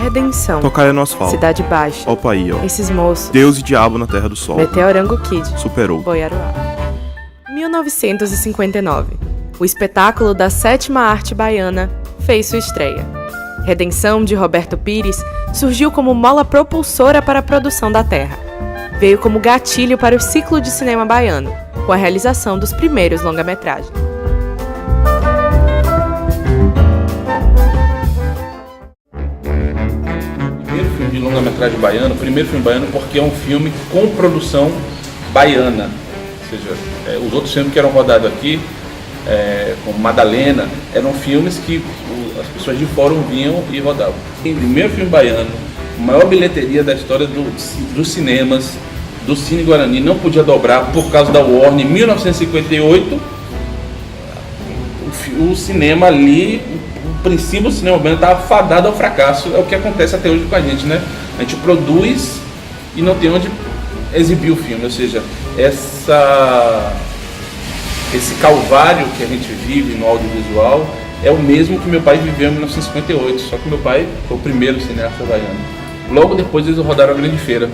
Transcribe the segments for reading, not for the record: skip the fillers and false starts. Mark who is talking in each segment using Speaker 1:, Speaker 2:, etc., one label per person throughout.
Speaker 1: Redenção,
Speaker 2: Tocaia no Asfalto,
Speaker 1: Cidade Baixa,
Speaker 2: Opaí,
Speaker 1: Esses Moços,
Speaker 2: Deus e Diabo na Terra do Sol,
Speaker 1: Meteorango Kid,
Speaker 2: Superou.
Speaker 1: Boiaruá. 1959. O espetáculo da sétima arte baiana fez sua estreia. Redenção, de Roberto Pires, surgiu como mola propulsora para a produção da terra. Veio como gatilho para o ciclo de cinema baiano, com a realização dos primeiros longa-metragens.
Speaker 3: Primeiro filme de longa-metragem baiano, primeiro filme baiano porque é um filme com produção baiana. Ou seja, os outros filmes que eram rodados aqui, como Madalena, eram filmes que as pessoas de fora vinham e rodavam. O primeiro filme baiano, maior bilheteria da história dos cinemas, do Cine Guarani, não podia dobrar por causa da Warner. Em 1958, o cinema ali, o princípio do cinema baiano estava fadado ao fracasso. É o que acontece até hoje com a gente, né? A gente produz e não tem onde exibir o filme, ou seja, esse calvário que a gente vive no audiovisual é o mesmo que meu pai viveu em 1958, só que meu pai foi o primeiro cineasta baiano. Logo depois eles rodaram A Grande Feira,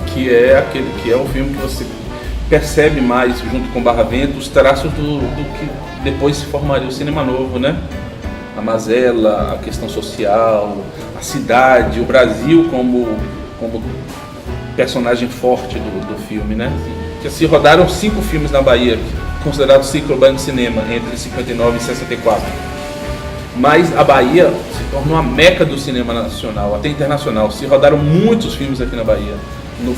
Speaker 3: que é o filme que você percebe mais, junto com Barra Vento, os traços do que depois se formaria o cinema novo, né? A mazela, a questão social, a cidade, o Brasil como personagem forte do filme, né? Que se rodaram 5 filmes na Bahia, considerados ciclo baiano de cinema, entre 59 e 64. Mas a Bahia se tornou a meca do cinema nacional, até internacional. Se rodaram muitos filmes aqui na Bahia. No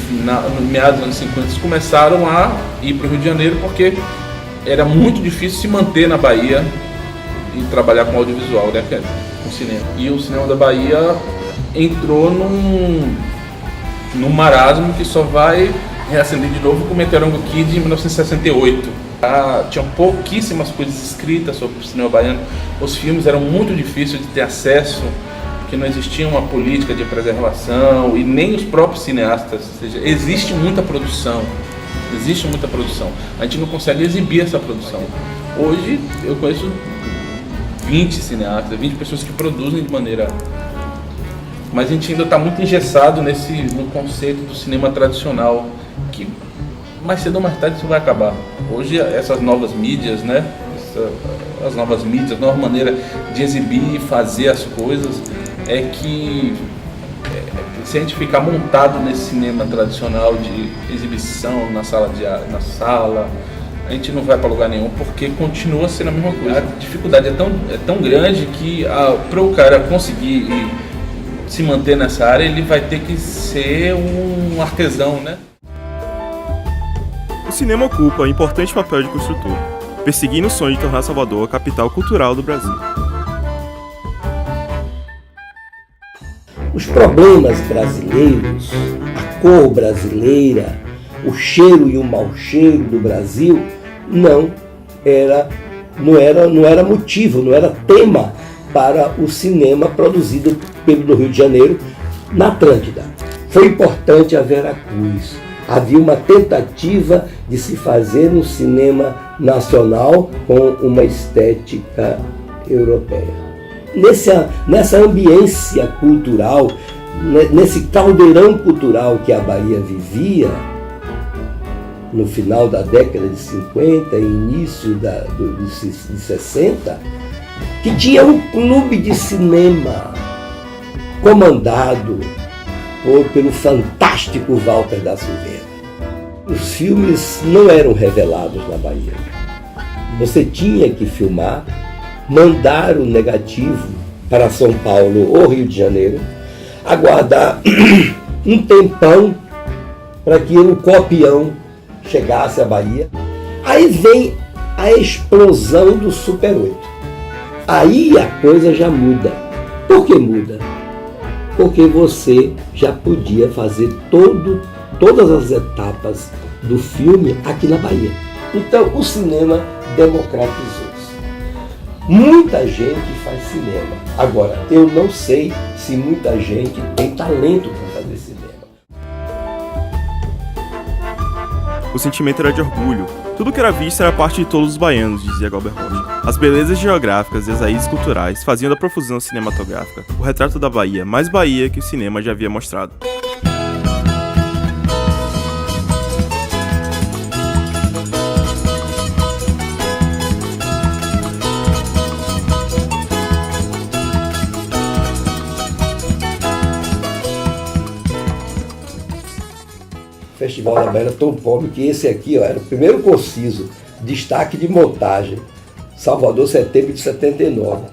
Speaker 3: meados dos anos 50, eles começaram a ir para o Rio de Janeiro porque era muito difícil se manter na Bahia e trabalhar com audiovisual, né? Com cinema. E o cinema da Bahia entrou num marasmo que só vai reacender de novo com o Meteorango Kid em 1968. Tinham pouquíssimas coisas escritas sobre o cinema baiano. Os filmes eram muito difíceis de ter acesso, porque não existia uma política de preservação e nem os próprios cineastas. Ou seja, existe muita produção. A gente não consegue exibir essa produção. Hoje eu conheço 20 cineastas, 20 pessoas que produzem de maneira... Mas a gente ainda está muito engessado no conceito do cinema tradicional, que mais cedo ou mais tarde isso vai acabar. Hoje essas novas mídias, né? As novas mídias, a nova maneira de exibir e fazer as coisas é que se a gente ficar montado nesse cinema tradicional de exibição na sala, a gente não vai para lugar nenhum, porque continua sendo a mesma coisa. A dificuldade é tão grande que para o cara conseguir se manter nessa área, ele vai ter que ser um artesão, né?
Speaker 2: O cinema ocupa um importante papel de construtor, perseguindo o sonho de tornar Salvador a capital cultural do Brasil.
Speaker 4: Os problemas brasileiros, a cor brasileira, o cheiro e o mau cheiro do Brasil não era motivo, não era tema para o cinema produzido pelo Rio de Janeiro na Atlântida. Foi importante a Veracruz. Havia uma tentativa de se fazer um cinema nacional com uma estética europeia. Nessa ambiência cultural, nesse caldeirão cultural que a Bahia vivia, no final da década de 50 e início de 60, que tinha um clube de cinema comandado pelo fantástico Walter da Silveira. Os filmes não eram revelados na Bahia. Você tinha que filmar, mandar o negativo para São Paulo ou Rio de Janeiro, aguardar um tempão para que o copião chegasse à Bahia. Aí vem a explosão do Super 8. Aí a coisa já muda. Por que muda? Porque você já podia fazer todas as etapas do filme aqui na Bahia. Então o cinema democratizou-se. Muita gente faz cinema. Agora, eu não sei se muita gente tem talento para fazer cinema.
Speaker 2: O sentimento era de orgulho, Tudo que era visto era parte de todos os baianos, dizia Galber Rocha. As belezas geográficas e as raízes culturais faziam da profusão cinematográfica o retrato da Bahia mais Bahia que o cinema já havia mostrado.
Speaker 4: O Festival da Bahia era tão pobre que esse aqui era o primeiro conciso, destaque de montagem, Salvador, setembro de 79.